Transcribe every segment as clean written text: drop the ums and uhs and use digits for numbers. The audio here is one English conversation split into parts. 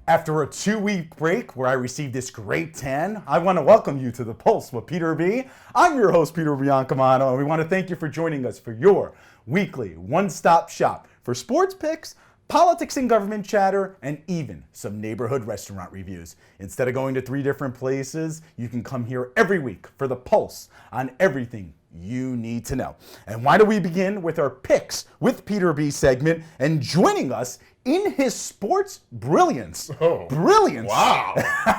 After a 2-week break where I received this great tan, I want to welcome you to The Pulse with Peter B. I'm your host, Peter Biancamano, and we want to thank you for joining us for your weekly one-stop shop for sports picks, politics and government chatter, and even some neighborhood restaurant reviews. Instead of going to 3 different places, you can come here every week for The Pulse on everything you need to know. And why don't we begin with our picks with Peter B segment, and joining us in his sports brilliance. Oh. Brilliance. Wow.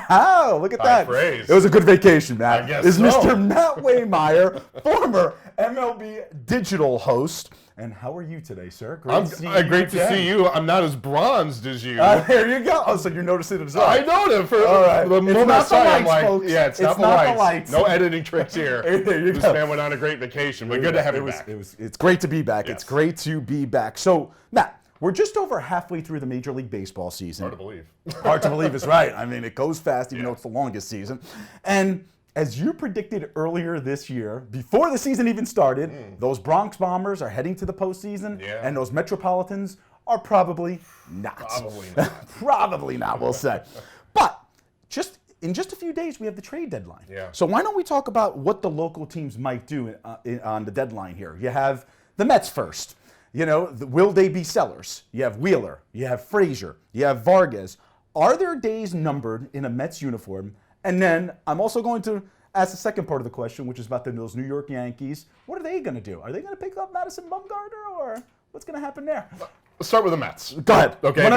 Oh, look at that. Praise. It was a good vacation, Matt. I guess Is so. Mr. Matt Waymeyer, former MLB digital host. And how are you today, sir? Great to see you. I'm not as bronzed as you. There you go. Oh, so you're noticing it as well. I know that for right. the moment I saw it, I'm like, folks. yeah, it's not the lights. No editing tricks here. There you This go. man went on a great vacation, but good to have you back. It's great to be back. Yes. It's great to be back. So, Matt, we're just over halfway through the Major League Baseball season. Hard to believe. Hard to believe is right. I mean, it goes fast, even though it's the longest season. And as you predicted earlier this year, before the season even started, those Bronx Bombers are heading to the postseason, and those Metropolitans are probably not. Probably not. Probably not, we'll say. But in just a few days, we have the trade deadline. Yeah. So why don't we talk about what the local teams might do on the deadline here? You have the Mets first. You know, will they be sellers? You have Wheeler, you have Frazier, you have Vargas. Are their days numbered in a Mets uniform? And then I'm also going to ask the second part of the question, which is about those New York Yankees. What are they going to do? Are they going to pick up Madison Bumgarner, or what's going to happen there? Let's start with the Mets. Go ahead. Okay,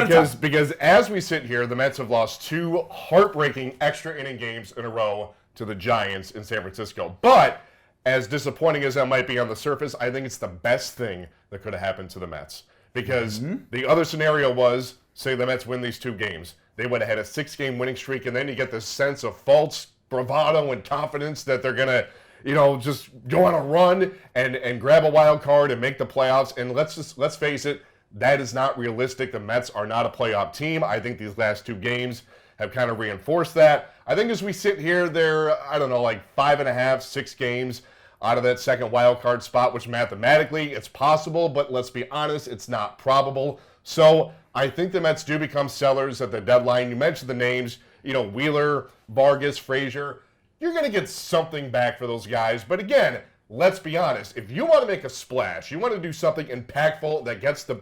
because as we sit here, the Mets have lost 2 heartbreaking extra inning games in a row to the Giants in San Francisco. But as disappointing as that might be on the surface, I think it's the best thing that could have happened to the Mets. Because the other scenario was, say the Mets win these 2 games. They would have had a 6-game winning streak, and then you get this sense of false bravado and confidence that they're going to, just go on a run and grab a wild card and make the playoffs. And let's face it, that is not realistic. The Mets are not a playoff team. I think these last 2 games have kind of reinforced that. I think as we sit here, they're, like 5.5, 6 games out of that second wild card spot, which mathematically it's possible, but let's be honest, it's not probable. So I think the Mets do become sellers at the deadline. You mentioned the names, Wheeler, Vargas, Frazier. You're going to get something back for those guys. But again, let's be honest. If you want to make a splash, you want to do something impactful that gets the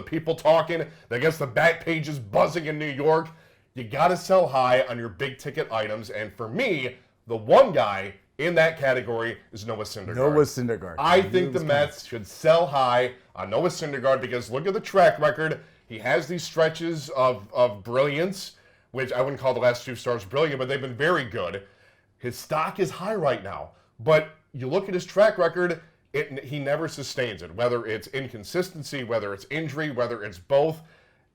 people talking, that gets the back pages buzzing in New York, you got to sell high on your big ticket items. And for me, the one guy in that category is Noah Syndergaard. Noah Syndergaard. I think the Mets should sell high on Noah Syndergaard because look at the track record. He has these stretches of brilliance, which I wouldn't call the last 2 starts brilliant, but they've been very good. His stock is high right now. But you look at his track record, he never sustains it, whether it's inconsistency, whether it's injury, whether it's both.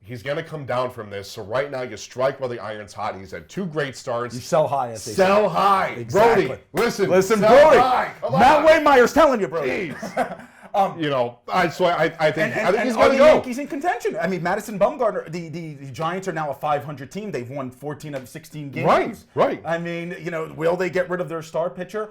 He's going to come down from this. So right now, you strike while the iron's hot. He's had 2 great starts. You sell high, as they say. Sell high. Exactly. Brody, listen, Brody. High. Come on. Matt Waymeyer's telling you, Brody. Jeez. I think he's are going to the go. Yankees in contention? I mean, Madison Bumgarner, the Giants are now a 500 team. They've won 14 of 16 games. Right. I mean, will they get rid of their star pitcher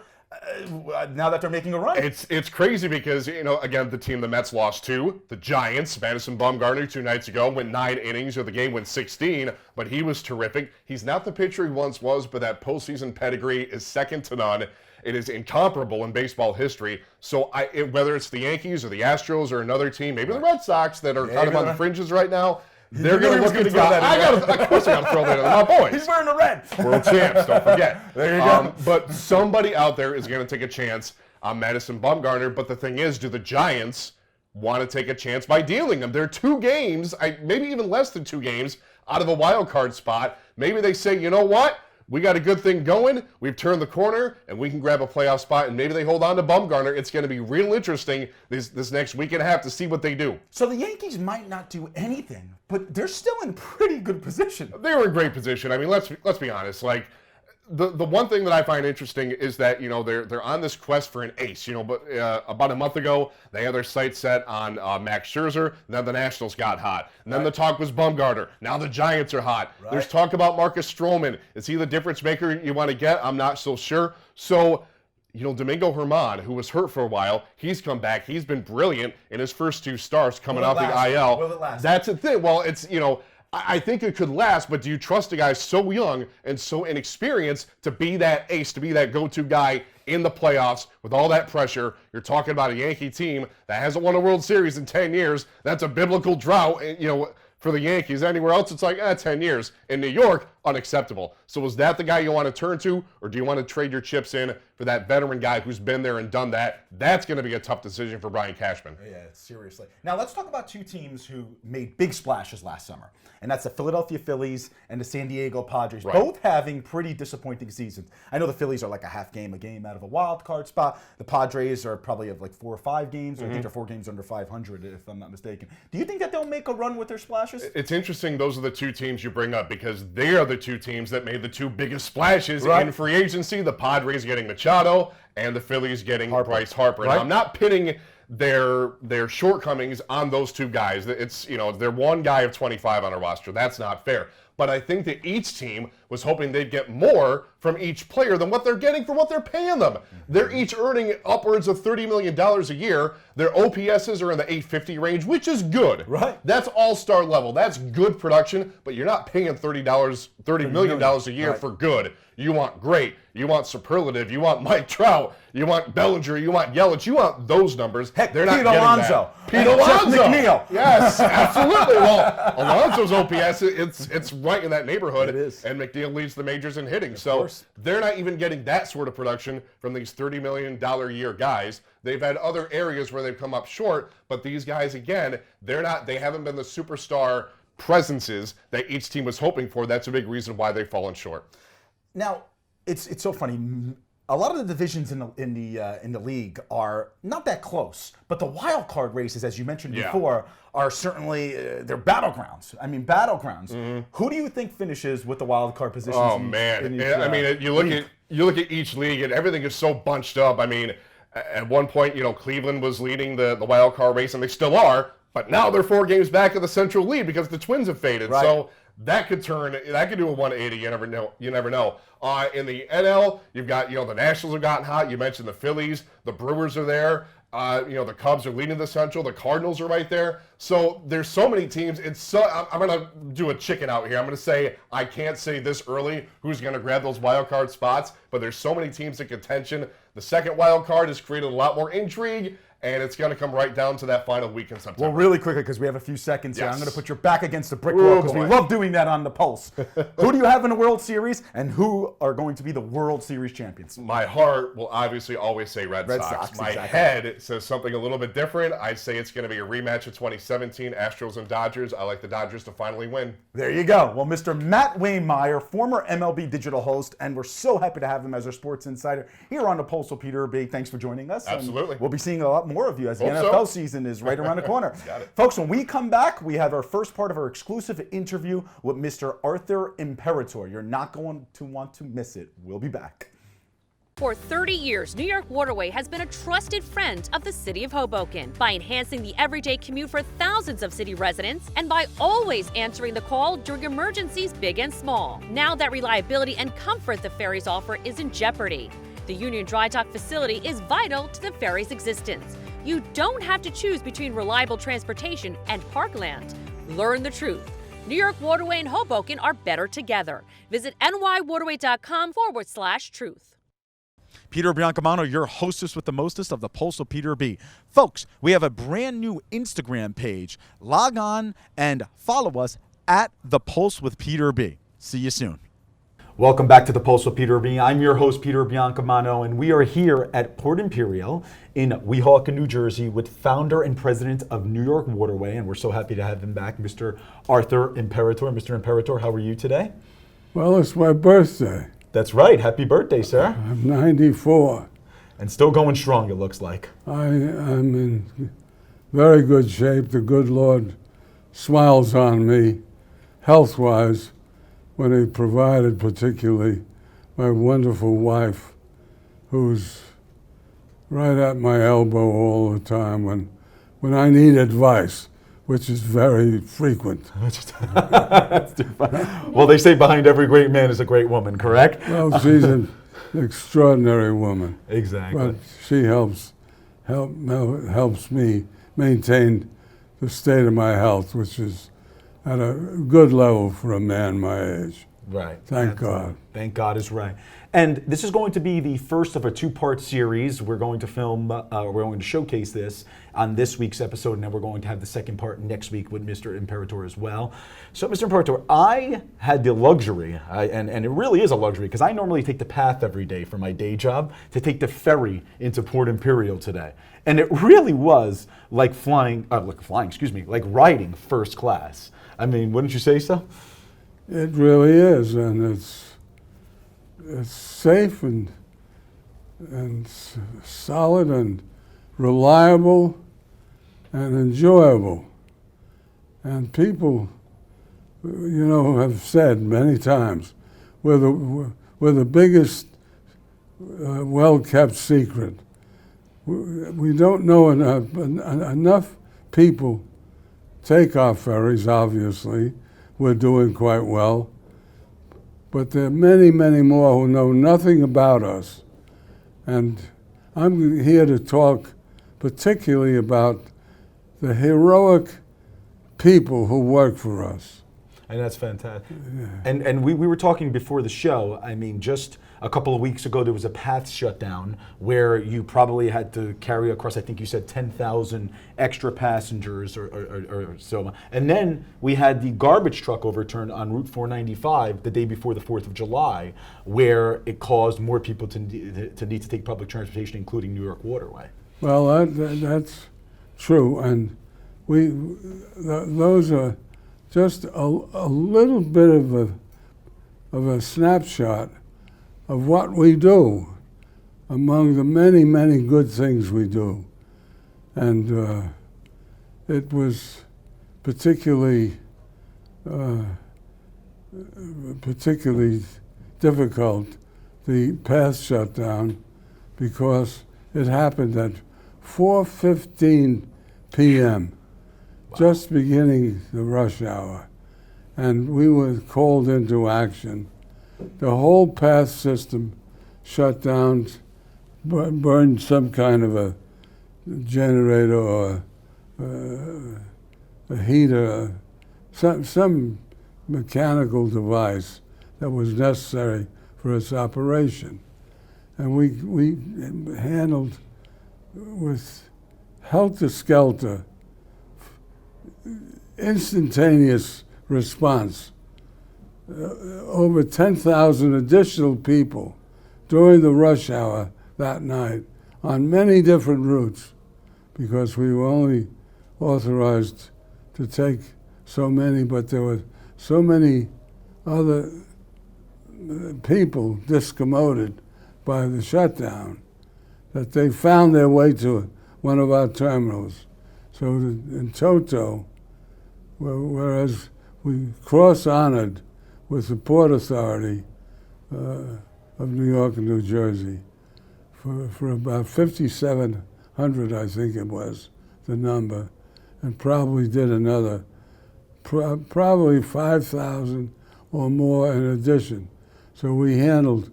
now that they're making a run? It's crazy because, again, the team the Mets lost to, the Giants, Madison Bumgarner 2 nights ago, went 9 innings, or the game went 16, but he was terrific. He's not the pitcher he once was, but that postseason pedigree is second to none. It is incomparable in baseball history. So whether it's the Yankees or the Astros or another team, maybe the Red Sox that are kind of on the fringes right now, they're going to look at that. Of course I got to throw that in. My boys. He's wearing the red. World champs, don't forget. There you go. But somebody out there is going to take a chance on Madison Bumgarner. But the thing is, do the Giants want to take a chance by dealing him? They're 2 games, maybe even less than 2 games, out of a wild card spot. Maybe they say, you know what? We got a good thing going. We've turned the corner, and we can grab a playoff spot, and maybe they hold on to Bumgarner. It's going to be real interesting this next week and a half to see what they do. So the Yankees might not do anything, but they're still in pretty good position. They were in great position. I mean, let's be honest. Like, the one thing that I find interesting is that, they're on this quest for an ace. But about a month ago, they had their sights set on Max Scherzer. And then the Nationals got hot. And then the talk was Bumgarner. Now the Giants are hot. Right. There's talk about Marcus Stroman. Is he the difference maker you want to get? I'm not so sure. So, Domingo Germán, who was hurt for a while, he's come back. He's been brilliant in his first 2 starts coming off the IL. Will it last? That's the thing. Well, it's, I think it could last, but do you trust a guy so young and so inexperienced to be that ace, to be that go-to guy in the playoffs with all that pressure? You're talking about a Yankee team that hasn't won a World Series in 10 years. That's a biblical drought, for the Yankees. Anywhere else, it's like, 10 years. In New York, unacceptable. So was that the guy you want to turn to, or do you want to trade your chips in for that veteran guy who's been there and done that? That's going to be a tough decision for Brian Cashman. Yeah, seriously. Now let's talk about two teams who made big splashes last summer, and that's the Philadelphia Phillies and the San Diego Padres, Right. both having pretty disappointing seasons. I know the Phillies are like a game out of a wild card spot. The Padres are probably of like 4 or 5 games. I think they're 4 games under 500, if I'm not mistaken. Do you think that they'll make a run with their splashes? It's interesting those are the two teams you bring up because they are the two teams that made the two biggest splashes Right. in free agency. The Padres getting Machado and the Phillies getting Bryce Harper. Right. And I'm not pitting their shortcomings on those two guys. It's, they're one guy of 25 on a roster. That's not fair. But I think that each team was hoping they'd get more from each player than what they're getting for what they're paying them. They're each earning upwards of $30 million a year. Their OPSs are in the 850 range, which is good. Right. That's all-star level. That's good production, but you're not paying $30 million a year Right. for good. You want great. You want superlative. You want Mike Trout. You want Bellinger. You want Yelich. You want those numbers. Heck, they're not Pete getting Alonso. that. Pete And Jeff Alonso. McNeil. Yes, absolutely. Well, Alonso's OPS, it's right in that neighborhood. It is. And McNeil leads the majors in hitting. So course. they're not even getting that sort of production from these $30 million a year guys. They've had other areas where they've come up short, but these guys, again, they haven't been the superstar presences that each team was hoping for. That's a big reason why they've fallen short. Now, it's so funny. A lot of the divisions in the league are not that close, but the wild card races, as you mentioned Yeah. before, are certainly they're battlegrounds. I mean, battlegrounds. Who do you think finishes with the wild card positions? Oh in each- man! in each, I mean, you look league? at each league, and everything is so bunched up. I mean, at one point, Cleveland was leading the wild card race, and they still are. But now they're 4 games back of the Central lead because the Twins have faded. Right. So that could do a 180. You never know. In the NL, you've got the Nationals have gotten hot. You mentioned the Phillies, the Brewers are there. The Cubs are leading the Central. The Cardinals are right there. So there's so many teams. I'm going to do a chicken out here. I'm going to say I can't say this early who's going to grab those wild card spots, but there's so many teams in contention. The second wild card has created a lot more intrigue, and it's going to come right down to that final week in September. Well, really quickly, because we have a few seconds here, I'm Yes. going to put your back against the brick Oh, wall because we boy. love doing that on the Pulse. Who do you have in the World Series, and who are going to be the World Series champions? My heart will obviously always say Red Sox. My exactly. head says something a little bit different. I say it's going to be a rematch of 2017 Astros and Dodgers. I like the Dodgers to finally win. There you go. Well, Mr. Matt Wainmeyer, former MLB digital host, and we're so happy to have him as our sports insider here on the Pulse with Peter B. Thanks for joining us. and Absolutely. we'll be seeing a lot more of you as the Hope so. NFL season is right around the corner. Got it. Folks, when we come back, we have our first part of our exclusive interview with Mr. Arthur Imperator. You're not going to want to miss it. We'll be back. For 30 years, New York Waterway has been a trusted friend of the city of Hoboken by enhancing the everyday commute for thousands of city residents and by always answering the call during emergencies big and small. Now that reliability and comfort the ferries offer is in jeopardy. The Union Dry Dock facility is vital to the ferry's existence. You don't have to choose between reliable transportation and parkland. Learn the truth. New York Waterway and Hoboken are better together. Visit nywaterway.com/truth. Peter Biancamano, your hostess with the mostest of the Pulse of Peter B. Folks, we have a brand new Instagram page. Log on and follow us at The Pulse with Peter B. See you soon. Welcome back to The Pulse with Peter B. I'm your host, Peter Biancamano, and we are here at Port Imperial in Weehawken, New Jersey with founder and president of New York Waterway, and we're so happy to have him back, Mr. Arthur Imperator. Mr. Imperator, how are you today? Well, it's my birthday. That's right. Happy birthday, sir. I'm 94. And still going strong, it looks like. I'm in very good shape. The good Lord smiles on me, health-wise, when He provided particularly my wonderful wife, who's right at my elbow all the time when I need advice, which is very frequent. Well, they say behind every great man is a great woman, correct? Well, she's an extraordinary woman. Exactly. But she helps me maintain the state of my health, which is at a good level for a man my age. Right. Thank God. Thank God is right. And this is going to be the first of a two-part series. We're going to film, we're going to showcase this on this week's episode, and then we're going to have the second part next week with Mr. Imperator as well. So, Mr. Imperator, I had the luxury, and it really is a luxury, because I normally take the path every day for my day job to take the ferry into Port Imperial today. And it really was like like riding first class. I mean, wouldn't you say so? It really is, and it's safe and solid and reliable and enjoyable. And people, have said many times, we're the biggest well-kept secret. We don't know enough people take our ferries, obviously. We're doing quite well. But there are many, many more who know nothing about us. And I'm here to talk particularly about the heroic people who work for us. And that's fantastic. Yeah. And we were talking before the show. I mean, just a couple of weeks ago, there was a path shutdown where you probably had to carry across, I think you said 10,000 extra passengers or so. And then we had the garbage truck overturned on Route 495 the day before the 4th of July, where it caused more people to need to take public transportation, including New York Waterway. Well, that's true. And those are just a little bit of a snapshot of what we do among the many, many good things we do. And it was particularly difficult, the path shutdown, because it happened at 4:15 p.m., just beginning the rush hour, and we were called into action. The whole path system shut down, burned some kind of a generator or a heater, some mechanical device that was necessary for its operation. And we handled with helter-skelter, instantaneous response. Over 10,000 additional people during the rush hour that night on many different routes, because we were only authorized to take so many, but there were so many other people discommoded by the shutdown that they found their way to one of our terminals. So in toto, whereas we cross-honored with the Port Authority of New York and New Jersey for about 5,700, I think it was, the number, and probably did another, probably 5,000 or more in addition. So we handled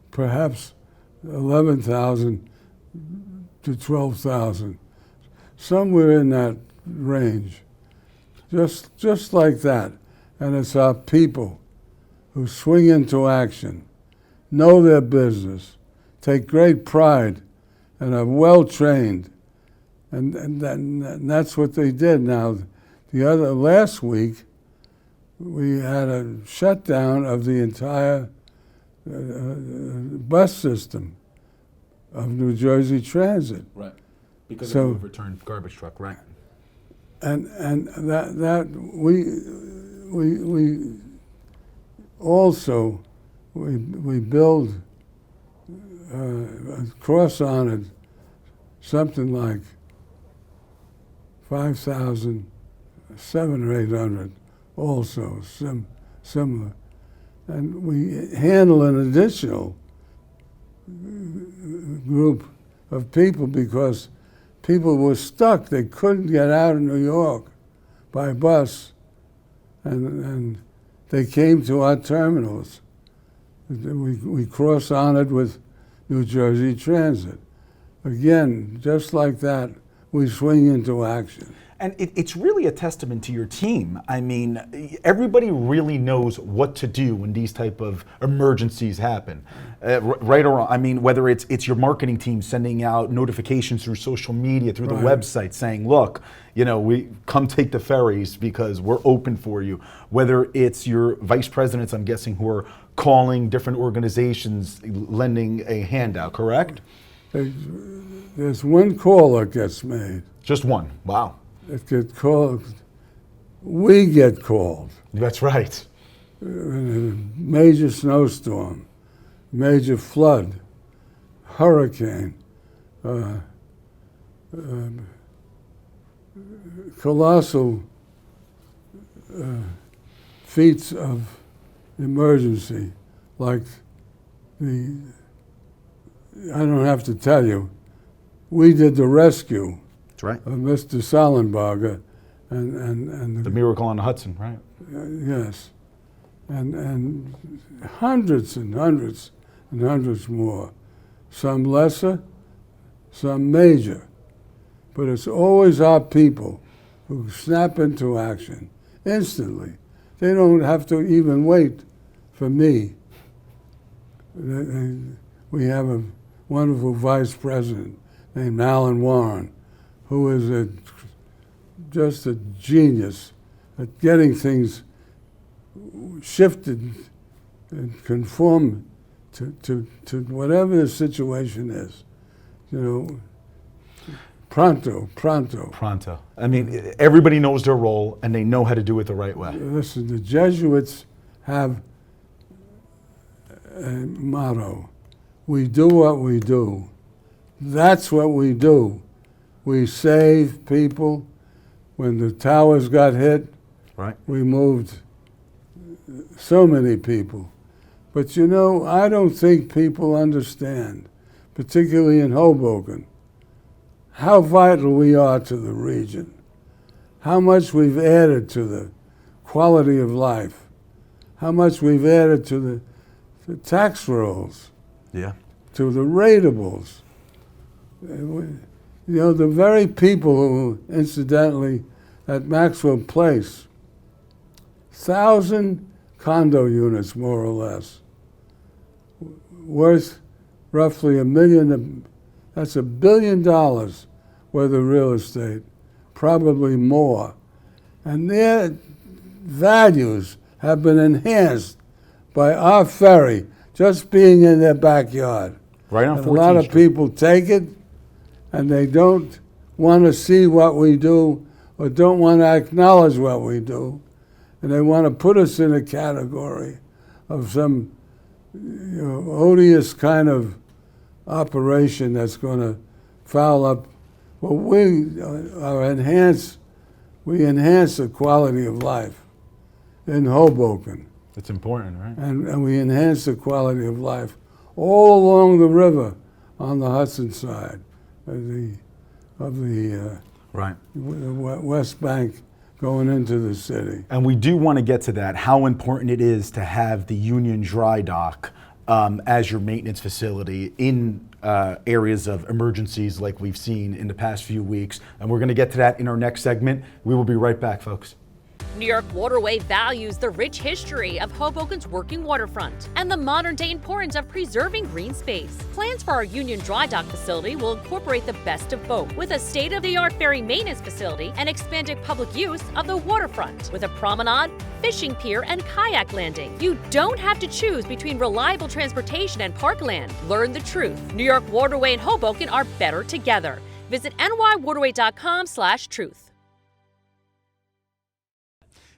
perhaps 11,000 to 12,000, somewhere in that range, just like that. And it's our people who swing into action, know their business, take great pride, and are well trained, and that's what they did. Now, last week, we had a shutdown of the entire bus system of New Jersey Transit. Right, because of the overturned garbage truck, right? And that we also we build cross-honored something like 5,700 or 800 also similar, and we handle an additional group of people because people were stuck. They couldn't get out of New York by bus, and they came to our terminals. We cross-honored with New Jersey Transit. Again, just like that, we swing into action. And it's really a testament to your team. I mean, everybody really knows what to do when these type of emergencies happen, right or wrong. I mean, whether it's your marketing team sending out notifications through social media, through the website, saying, "Look, we come take the ferries because we're open for you." Whether it's your vice presidents, I'm guessing, who are calling different organizations, lending a handout. Correct? There's one call that gets made. Just one. Wow. It gets called. We get called. That's right. In a major snowstorm, major flood, hurricane, colossal feats of emergency, like I don't have to tell you, we did the rescue. That's right. Of Mr. Sallenberger and The Miracle on the Hudson, right? Yes, and hundreds and hundreds and hundreds more, some lesser, some major, but it's always our people who snap into action instantly. They don't have to even wait for me. We have a wonderful vice president named Alan Warren, who is just a genius at getting things shifted and conform to whatever the situation is. Pronto. Pronto. I mean, everybody knows their role and they know how to do it the right way. Listen, the Jesuits have a motto: we do what we do. That's what we do. We save people. When the towers got hit, right, we moved so many people. But I don't think people understand, particularly in Hoboken, how vital we are to the region, how much we've added to the quality of life, how much we've added to the tax rolls, to the ratables. The very people who, incidentally, at Maxwell Place, 1,000 condo units, more or less, worth roughly $1 million. That's $1 billion worth of real estate, probably more. And their values have been enhanced by our ferry just being in their backyard. Right on 14th Street. A lot of people take it, and they don't want to see what we do or don't want to acknowledge what we do. And they want to put us in a category of some odious kind of operation that's going to foul up. Well, we enhance the quality of life in Hoboken. It's important, right? And we enhance the quality of life all along the river on the Hudson side of the right, West Bank going into the city. And we do want to get to that, how important it is to have the Union Dry Dock as your maintenance facility in areas of emergencies like we've seen in the past few weeks. And we're going to get to that in our next segment. We will be right back, folks. New York Waterway values the rich history of Hoboken's working waterfront and the modern-day importance of preserving green space. Plans for our Union Dry Dock facility will incorporate the best of both, with a state-of-the-art ferry maintenance facility and expanded public use of the waterfront, with a promenade, fishing pier, and kayak landing. You don't have to choose between reliable transportation and parkland. Learn the truth. New York Waterway and Hoboken are better together. Visit nywaterway.com/truth.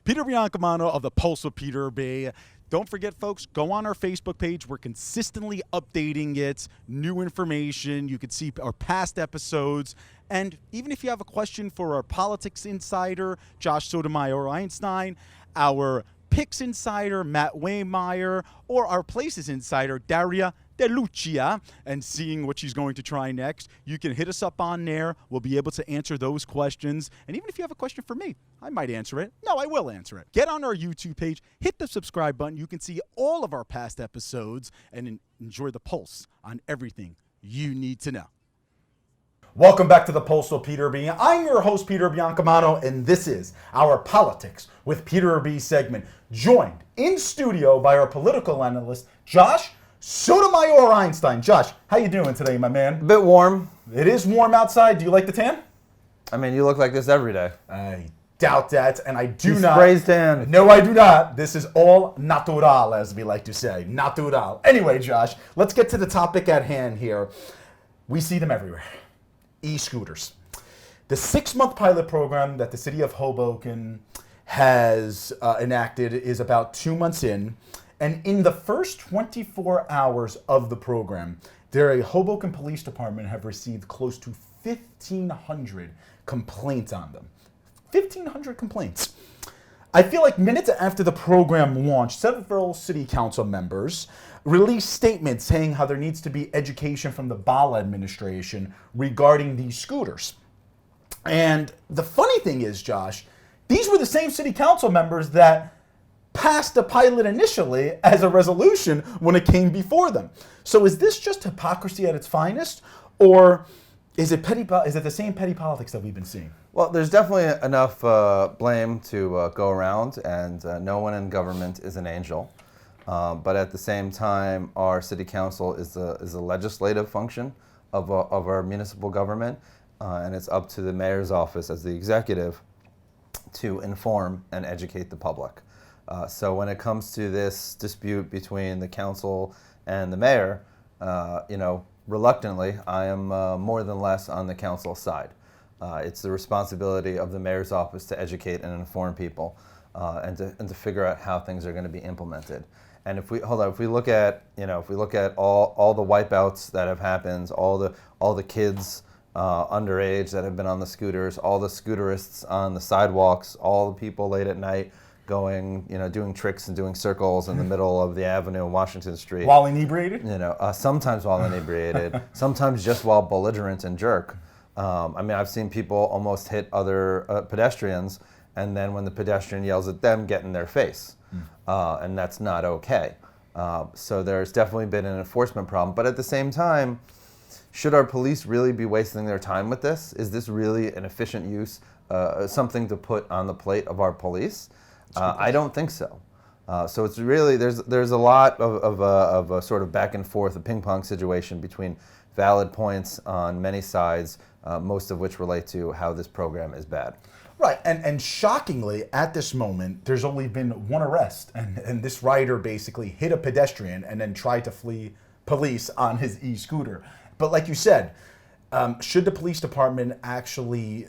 Peter Biancamano of the Pulse with Peter B. Don't forget, folks, go on our Facebook page. We're consistently updating it, new information. You can see our past episodes. And even if you have a question for our politics insider, Josh Sotomayor Einstein, our picks insider, Matt Waymeyer, or our places insider, Daria DeLucia, and seeing what she's going to try next, you can hit us up on there. We'll be able to answer those questions. And even if you have a question for me, I might answer it. No, I will answer it. Get on our YouTube page, hit the subscribe button. You can see all of our past episodes and enjoy the pulse on everything you need to know. Welcome back to the Pulse with Peter B. I'm your host, Peter Biancamano, and this is our Politics with Peter B segment, joined in studio by our political analyst, Josh Sotomayor Einstein. Josh, how you doing today, my man? A bit warm. It is warm outside. Do you like the tan? I mean, you look like this every day. I doubt that, and I do He not. sprays tan. No, I do not. This is all natural, as we like to say. Natural. Anyway, Josh, let's get to the topic at hand here. We see them everywhere. E-scooters. The 6-month pilot program that the city of Hoboken has enacted is about 2 months in. And in the first 24 hours of the program, the Hoboken Police Department have received close to 1,500 complaints on them. 1,500 complaints. I feel like minutes after the program launched, several city council members released statements saying how there needs to be education from the Bala administration regarding these scooters. And the funny thing is, Josh, these were the same city council members that passed the pilot initially as a resolution when it came before them. So is this just hypocrisy at its finest, or is it the same petty politics that we've been seeing? Well, there's definitely enough blame to go around, and no one in government is an angel. But at the same time, our city council is a legislative function of our municipal government, and it's up to the mayor's office as the executive to inform and educate the public. So when it comes to this dispute between the council and the mayor, reluctantly, I am more than less on the council side. It's the responsibility of the mayor's office to educate and inform people, and to figure out how things are going to be implemented. And if we look at all the wipeouts that have happened, all the kids underage that have been on the scooters, all the scooterists on the sidewalks, all the people late at night going, doing tricks and doing circles in the middle of the avenue in Washington Street. While inebriated? Sometimes while inebriated, sometimes just while belligerent and jerk. I've seen people almost hit other pedestrians, and then when the pedestrian yells at them, get in their face. And that's not okay. So there's definitely been an enforcement problem. But at the same time, should our police really be wasting their time with this? Is this really an efficient use, something to put on the plate of our police? I don't think so. So it's really, there's a lot of a sort of back and forth, a ping pong situation between valid points on many sides, most of which relate to how this program is bad. Right, and shockingly, at this moment, there's only been one arrest, and this rider basically hit a pedestrian and then tried to flee police on his e-scooter. But like you said, should the police department actually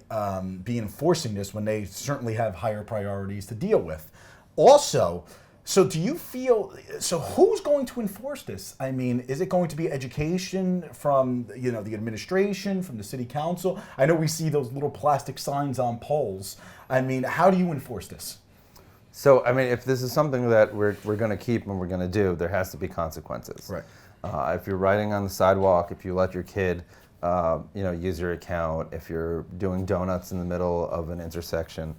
be enforcing this when they certainly have higher priorities to deal with? Also, so do you feel, so who's going to enforce this? I mean, is it going to be education from, the administration, from the city council? I know we see those little plastic signs on poles. I mean, how do you enforce this? So, if this is something that we're going to keep and we're going to do, there has to be consequences. Right. If you're riding on the sidewalk, if you let your kid, use your account, if you're doing donuts in the middle of an intersection,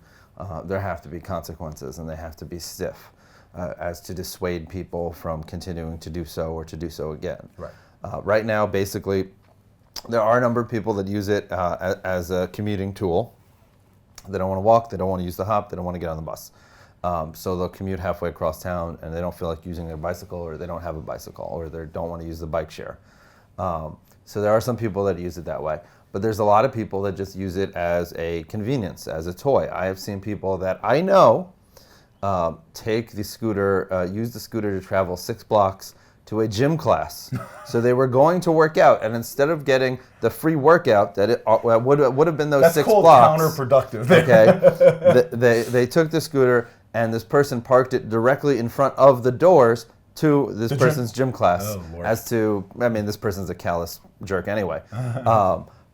there have to be consequences, and they have to be stiff. As to dissuade people from continuing to do so or to do so again. Right. Right now, basically, there are a number of people that use it as a commuting tool. They don't want to walk, they don't want to use the hop, they don't want to get on the bus. So they'll commute halfway across town and they don't feel like using their bicycle, or they don't have a bicycle, or they don't want to use the bike share. So there are some people that use it that way. But there's a lot of people that just use it as a convenience, as a toy. I have seen people that I know take the scooter, use the scooter to travel 6 blocks to a gym class. So they were going to work out, and instead of getting the free workout that it would have been those 6 blocks. That's called counterproductive. Okay, they took the scooter, and this person parked it directly in front of the doors to this person's gym class. Oh, Lord. This person's a callous jerk anyway.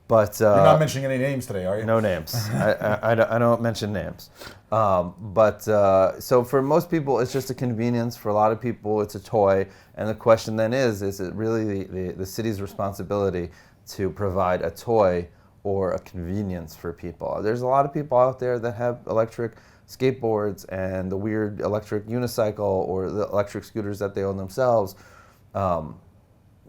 But you're not mentioning any names today, are you? No names. I don't mention names. So for most people, it's just a convenience. For a lot of people, it's a toy. And the question then is it really the city's responsibility to provide a toy or a convenience for people? There's a lot of people out there that have electric skateboards and the weird electric unicycle or the electric scooters that they own themselves.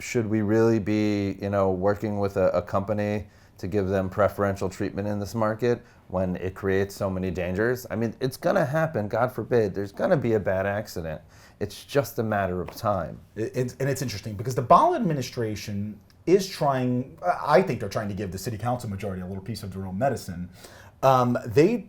Should we really be, working with a company to give them preferential treatment in this market when it creates so many dangers. I mean, it's going to happen, God forbid. There's going to be a bad accident. It's just a matter of time. And it's interesting because the Ball administration is trying, I think they're trying to give the city council majority a little piece of their own medicine. They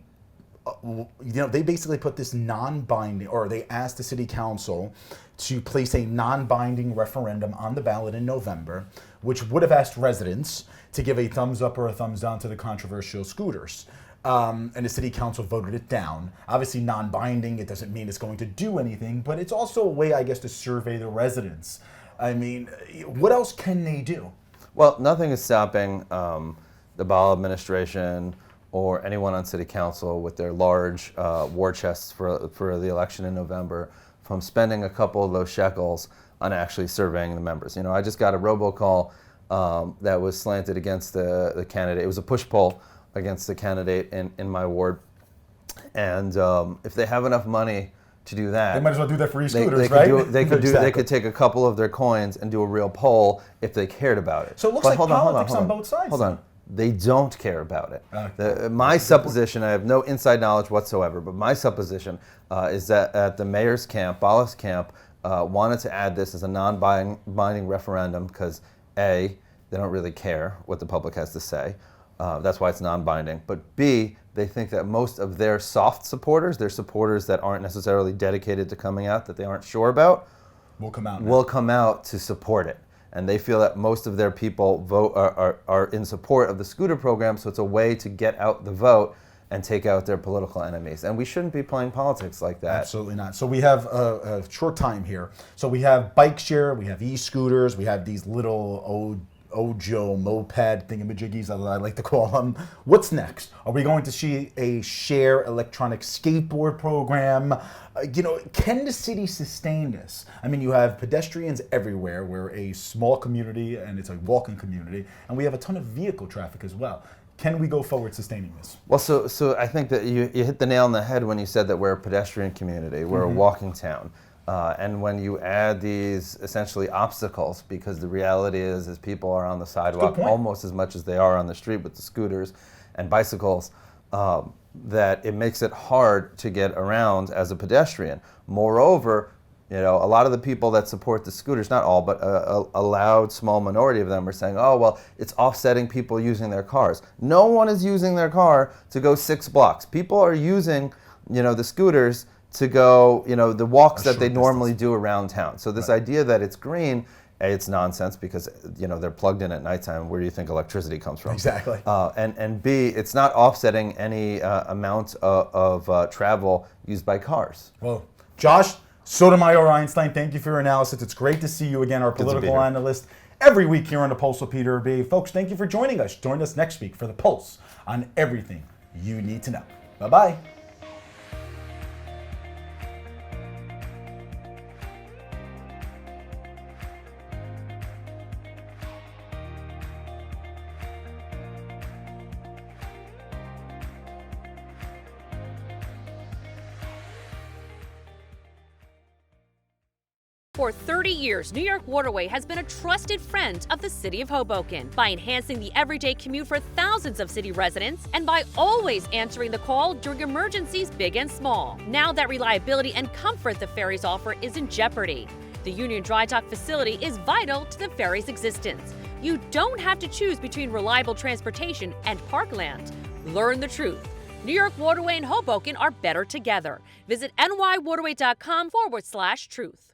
basically put this non-binding, or they asked the city council to place a non-binding referendum on the ballot in November, which would have asked residents to give a thumbs up or a thumbs down to the controversial scooters. And the city council voted it down. Obviously non-binding, it doesn't mean it's going to do anything, but it's also a way, I guess, to survey the residents. I mean, what else can they do? Well, nothing is stopping the Ball administration or anyone on city council with their large war chests for the election in November from spending a couple of those shekels on actually surveying the members. You know, I just got a robocall that was slanted against the candidate. It was a push poll against the candidate in my ward. And if they have enough money to do that, They might as well do that for e-scooters, they right? They could take a couple of their coins and do a real poll if they cared about it. So it looks But like hold on, politics on both sides. Hold on. They don't care about it. Okay. My supposition, I have no inside knowledge whatsoever, but my supposition is that at the mayor's camp, Ballas camp, wanted to add this as a non-binding referendum because A, they don't really care what the public has to say. That's why it's non-binding. But B, they think that most of their soft supporters, their supporters that aren't necessarily dedicated to coming out, that they aren't sure about, will come out to support it. And they feel that most of their people are in support of the scooter program, so it's a way to get out the vote and take out their political enemies. And we shouldn't be playing politics like that. Absolutely not. So we have a short time here. So we have bike share, we have e-scooters, we have these little Ojo moped thingamajiggies, I like to call them. What's next? Are we going to see a share electronic skateboard program? Can the city sustain this? I mean, you have pedestrians everywhere. We're a small community and it's a walking community, and we have a ton of vehicle traffic as well. Can we go forward sustaining this? Well, so I think that you hit the nail on the head when you said that we're a pedestrian community. We're a walking town. And when you add these essentially obstacles, because the reality is people are on the sidewalk almost as much as they are on the street with the scooters and bicycles, that it makes it hard to get around as a pedestrian. Moreover, a lot of the people that support the scooters, not all, but a loud, small minority of them are saying, oh, well, it's offsetting people using their cars. No one is using their car to go 6 blocks. People are using, the scooters to go, the walks that they normally do around town. So this idea that it's green, A, it's nonsense because, they're plugged in at nighttime. Where do you think electricity comes from? Exactly. And B, it's not offsetting any amount of travel used by cars. Well, Josh Sotomayor Einstein, thank you for your analysis. It's great to see you again, our political analyst, every week here on the Pulse with Peter B. Folks, thank you for joining us. Join us next week for the Pulse on everything you need to know. Bye-bye. For 30 years, New York Waterway has been a trusted friend of the city of Hoboken by enhancing the everyday commute for thousands of city residents and by always answering the call during emergencies big and small. Now that reliability and comfort the ferries offer is in jeopardy. The Union Dry Dock facility is vital to the ferry's existence. You don't have to choose between reliable transportation and parkland. Learn the truth. New York Waterway and Hoboken are better together. Visit nywaterway.com/truth.